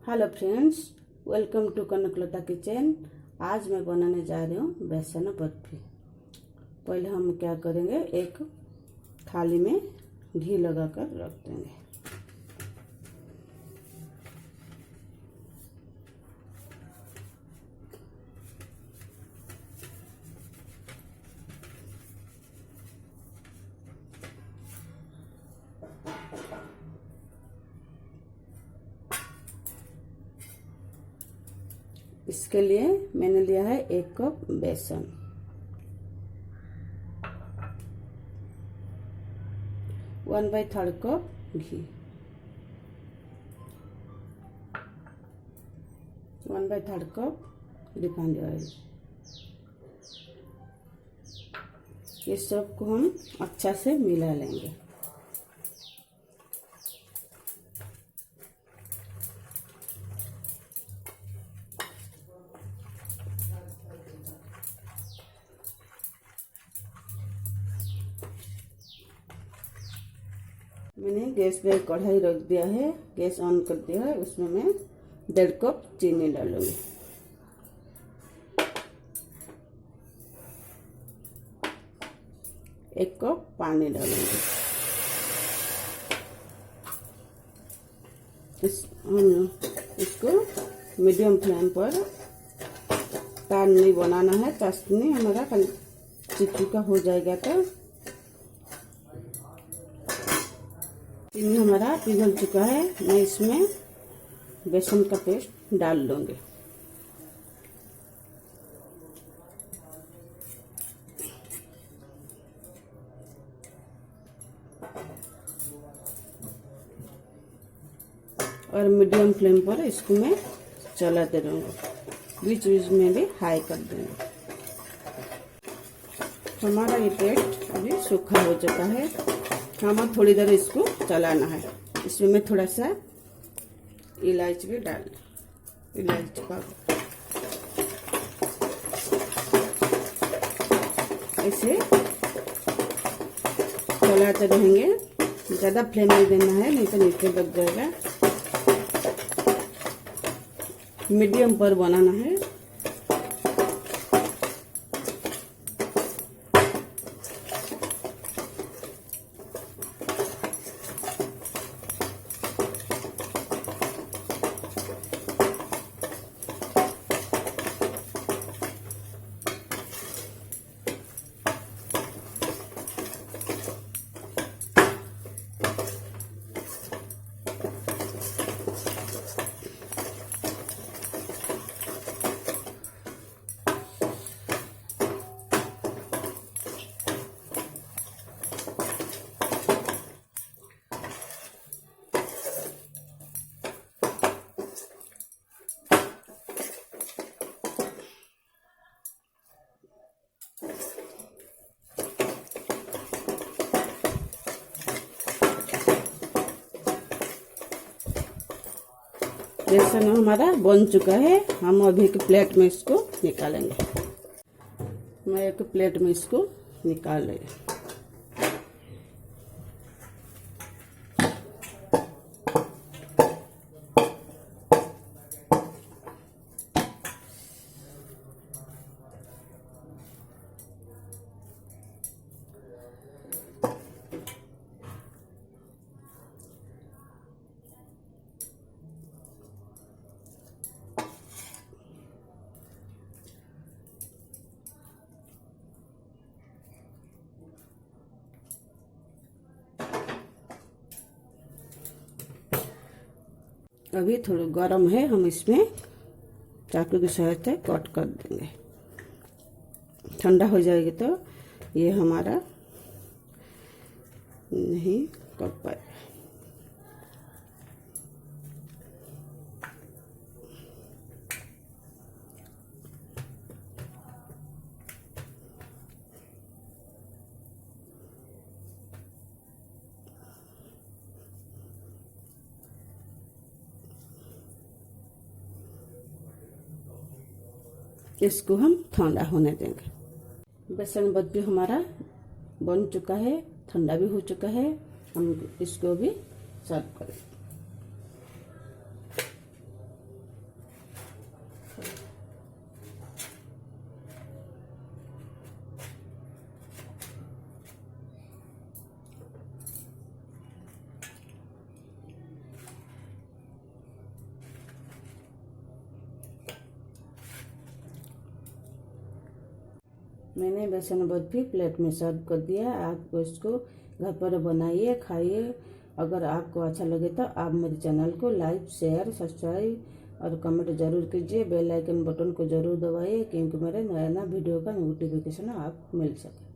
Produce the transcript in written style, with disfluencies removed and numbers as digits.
Hello friends, welcome to Kanaklata kitchen. आज मैं बनाने जा रही हूँ बेसन बर्फी। पहले हम क्या करेंगे, एक थाली में घी लगाकर रख देंगे। इसके लिए मैंने लिया है 1 कप बेसन, 1/3 कप घी, 1/3 कप रिफाइंड ऑयल। ये सब को हम अच्छा से मिला लेंगे। मैंने गैस पे कढ़ाई रख दिया है, गैस ऑन कर दिया है। उसमें मैं 1.5 कप चीनी डालूंगी। एक कप पानी डालूंगी। इसको मीडियम फ्लेम पर, तार नहीं बनाना है, चाशनी हमारा चिपचिपा हो जाएगा। तो चीनी हमारा पिघल चुका है। मैं इसमें बेसन का पेस्ट डाल दूंगी। और मीडियम फ्लेम पर इसको मैं चलाते रहूँगी, बीच बीच में भी हाई कर देंगे। हमारा ये पेस्ट अभी सूखा हो चुका है। हमें थोड़ी देर इसको चलाना है। इसमें मैं थोड़ा सा इलायची भी डाल, इलायची पाउडर। ऐसे चलाते रहेंगे, ज़्यादा फ्लेम नहीं देना है, नहीं तो नीचे लग जाएगा। मीडियम पर बनाना है। बेसन हमारा बन चुका है। हम अभी एक प्लेट में इसको निकालेंगे। मैं एक प्लेट में इसको निकाल लेंगे। अभी थोड़ा गर्म है, हम इसमें चाकू की सहायता से कट कर देंगे। ठंडा हो जाएगी तो ये हमारा नहीं कट पाएगा। इसको हम ठंडा होने देंगे। बेसन बर्फी हमारा बन चुका है, ठंडा भी हो चुका है। हम इसको भी सर्व करें। मैंने बेसन बर्फी प्लेट में सर्व कर दिया है। आपको इसको घर पर बनाइए, खाइए। अगर आपको अच्छा लगे तो आप मेरे चैनल को लाइक, शेयर, सब्सक्राइब और कमेंट जरूर कीजिए। बेल आइकन बटन को जरूर दबाइए क्योंकि मेरे नया नया वीडियो का नोटिफिकेशन आप मिल सके।